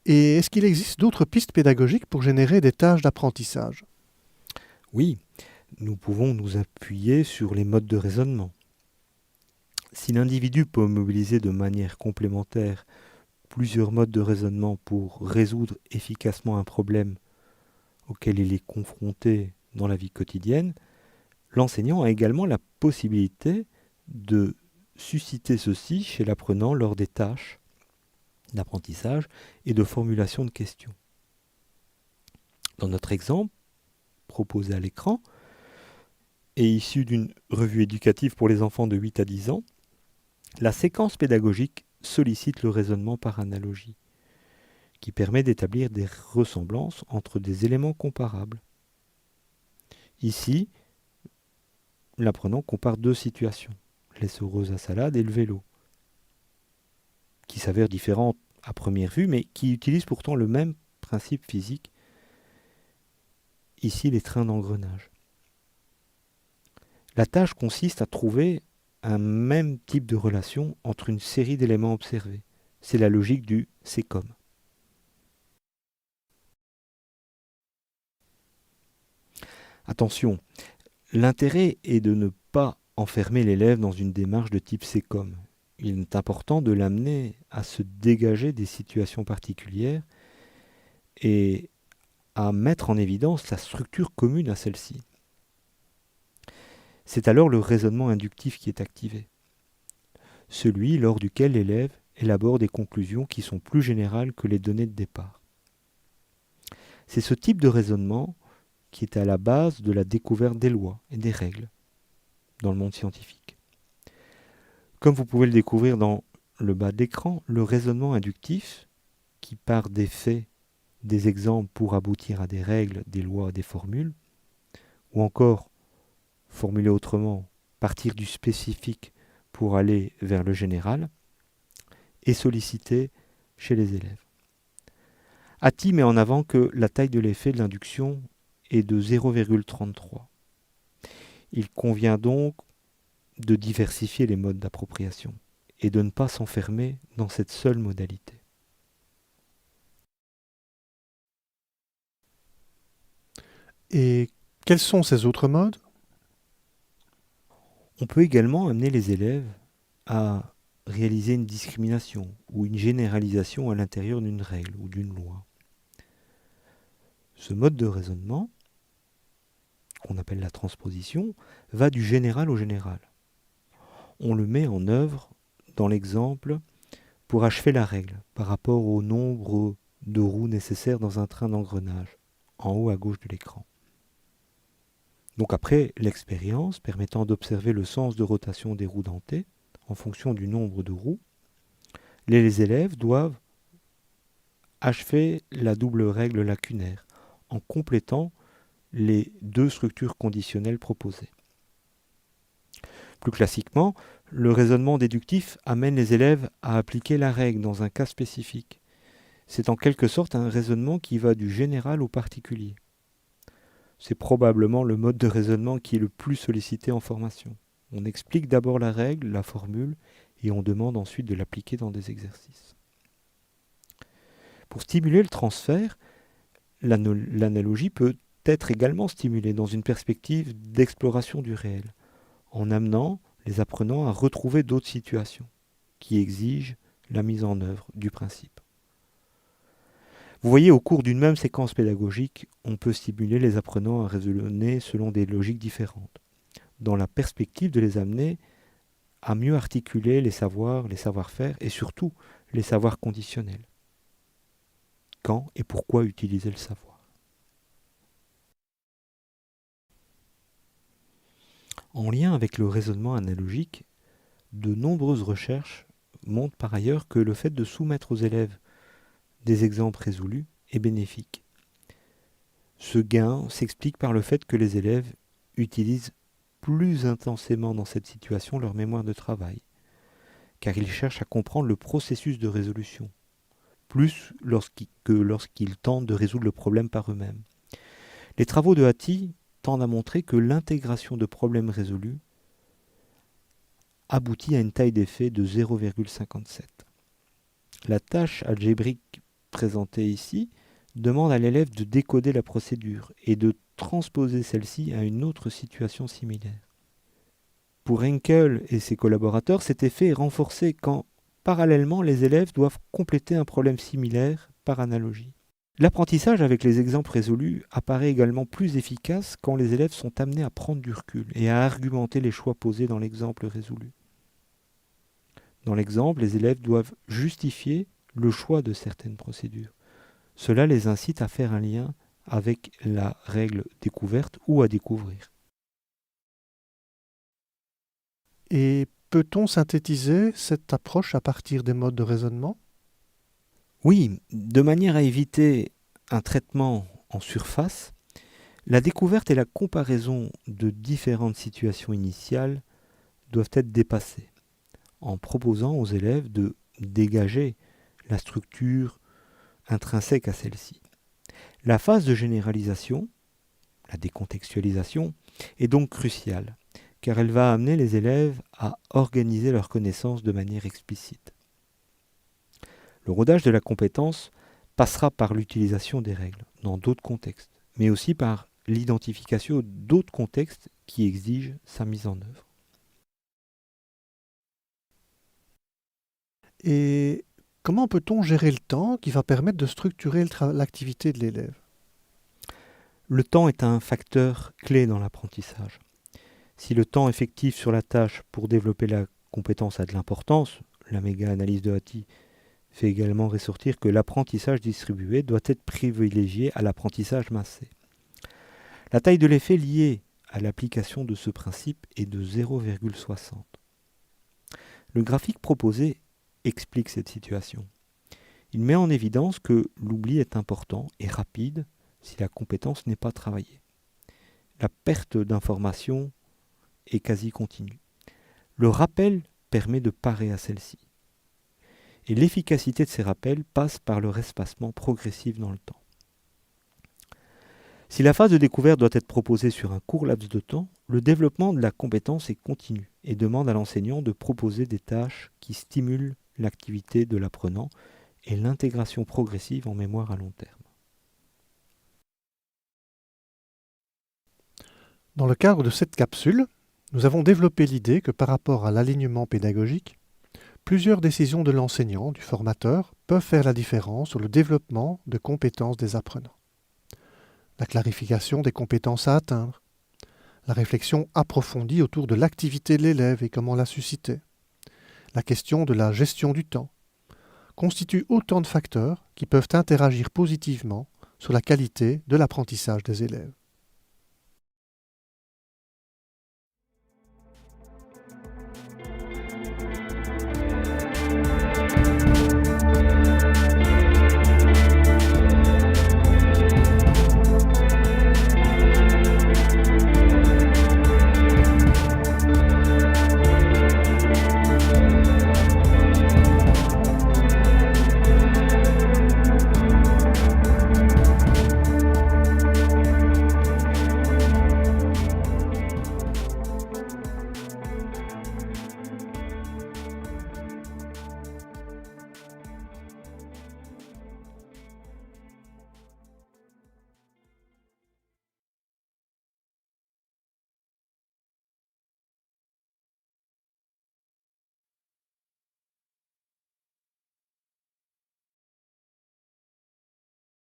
Et est-ce qu'il existe d'autres pistes pédagogiques pour générer des tâches d'apprentissage? Oui, nous pouvons nous appuyer sur les modes de raisonnement. Si l'individu peut mobiliser de manière complémentaire plusieurs modes de raisonnement pour résoudre efficacement un problème auquel il est confronté dans la vie quotidienne, l'enseignant a également la possibilité de susciter ceci chez l'apprenant lors des tâches d'apprentissage et de formulation de questions. Dans notre exemple, proposé à l'écran, et issu d'une revue éducative pour les enfants de 8 à 10 ans, la séquence pédagogique sollicite le raisonnement par analogie, qui permet d'établir des ressemblances entre des éléments comparables. Ici, l'apprenant compare deux situations, l'essoreuse à salade et le vélo, qui s'avèrent différentes à première vue, mais qui utilisent pourtant le même principe physique, ici les trains d'engrenage. La tâche consiste à trouver un même type de relation entre une série d'éléments observés. C'est la logique du c'est comme. Attention, l'intérêt est de ne pas enfermer l'élève dans une démarche de type c'est comme. Il est important de l'amener à se dégager des situations particulières et à mettre en évidence la structure commune à celle-ci. C'est alors le raisonnement inductif qui est activé, celui lors duquel l'élève élabore des conclusions qui sont plus générales que les données de départ. C'est ce type de raisonnement qui est à la base de la découverte des lois et des règles dans le monde scientifique. Comme vous pouvez le découvrir dans le bas de l'écran, le raisonnement inductif, qui part des faits, des exemples pour aboutir à des règles, des lois, des formules, ou encore, formulé autrement, partir du spécifique pour aller vers le général, est sollicité chez les élèves. Hattie met en avant que la taille de l'effet de l'induction est de 0,33. Il convient donc de diversifier les modes d'appropriation et de ne pas s'enfermer dans cette seule modalité. Et quels sont ces autres modes? On peut également amener les élèves à réaliser une discrimination ou une généralisation à l'intérieur d'une règle ou d'une loi. Ce mode de raisonnement, qu'on appelle la transposition, va du général au général. On le met en œuvre dans l'exemple pour achever la règle par rapport au nombre de roues nécessaires dans un train d'engrenage, en haut à gauche de l'écran. Donc après l'expérience permettant d'observer le sens de rotation des roues dentées en fonction du nombre de roues, les élèves doivent achever la double règle lacunaire en complétant les deux structures conditionnelles proposées. Plus classiquement, le raisonnement déductif amène les élèves à appliquer la règle dans un cas spécifique. C'est en quelque sorte un raisonnement qui va du général au particulier. C'est probablement le mode de raisonnement qui est le plus sollicité en formation. On explique d'abord la règle, la formule, et on demande ensuite de l'appliquer dans des exercices. Pour stimuler le transfert, l'analogie peut être également stimulée dans une perspective d'exploration du réel, en amenant les apprenants à retrouver d'autres situations qui exigent la mise en œuvre du principe. Vous voyez, au cours d'une même séquence pédagogique, on peut stimuler les apprenants à raisonner selon des logiques différentes, dans la perspective de les amener à mieux articuler les savoirs, les savoir-faire et surtout les savoirs conditionnels. Quand et pourquoi utiliser le savoir? En lien avec le raisonnement analogique, de nombreuses recherches montrent par ailleurs que le fait de soumettre aux élèves des exemples résolus est bénéfique. Ce gain s'explique par le fait que les élèves utilisent plus intensément dans cette situation leur mémoire de travail, car ils cherchent à comprendre le processus de résolution, plus que lorsqu'ils tentent de résoudre le problème par eux-mêmes. Les travaux de Hattie tendent à montrer que l'intégration de problèmes résolus aboutit à une taille d'effet de 0,57. La tâche algébrique présentée ici demande à l'élève de décoder la procédure et de transposer celle-ci à une autre situation similaire. Pour Henkel et ses collaborateurs, cet effet est renforcé quand, parallèlement, les élèves doivent compléter un problème similaire par analogie. L'apprentissage avec les exemples résolus apparaît également plus efficace quand les élèves sont amenés à prendre du recul et à argumenter les choix posés dans l'exemple résolu. Dans l'exemple, les élèves doivent justifier le choix de certaines procédures. Cela les incite à faire un lien avec la règle découverte ou à découvrir. Et peut-on synthétiser cette approche à partir des modes de raisonnement ? Oui, de manière à éviter un traitement en surface, la découverte et la comparaison de différentes situations initiales doivent être dépassées, en proposant aux élèves de dégager la structure intrinsèque à celle-ci. La phase de généralisation, la décontextualisation, est donc cruciale, car elle va amener les élèves à organiser leurs connaissances de manière explicite. Le rodage de la compétence passera par l'utilisation des règles dans d'autres contextes, mais aussi par l'identification d'autres contextes qui exigent sa mise en œuvre. Et comment peut-on gérer le temps qui va permettre de structurer l'activité de l'élève ? Le temps est un facteur clé dans l'apprentissage. Si le temps effectif sur la tâche pour développer la compétence a de l'importance, la méga-analyse de Hattie fait également ressortir que l'apprentissage distribué doit être privilégié à l'apprentissage massé. La taille de l'effet liée à l'application de ce principe est de 0,60. Le graphique proposé explique cette situation. Il met en évidence que l'oubli est important et rapide si la compétence n'est pas travaillée. La perte d'information est quasi continue. Le rappel permet de parer à celle-ci. Et l'efficacité de ces rappels passe par leur espacement progressif dans le temps. Si la phase de découverte doit être proposée sur un court laps de temps, le développement de la compétence est continu et demande à l'enseignant de proposer des tâches qui stimulent l'activité de l'apprenant et l'intégration progressive en mémoire à long terme. Dans le cadre de cette capsule, nous avons développé l'idée que par rapport à l'alignement pédagogique, plusieurs décisions de l'enseignant, du formateur, peuvent faire la différence sur le développement de compétences des apprenants. La clarification des compétences à atteindre, la réflexion approfondie autour de l'activité de l'élève et comment la susciter, la question de la gestion du temps, constituent autant de facteurs qui peuvent interagir positivement sur la qualité de l'apprentissage des élèves.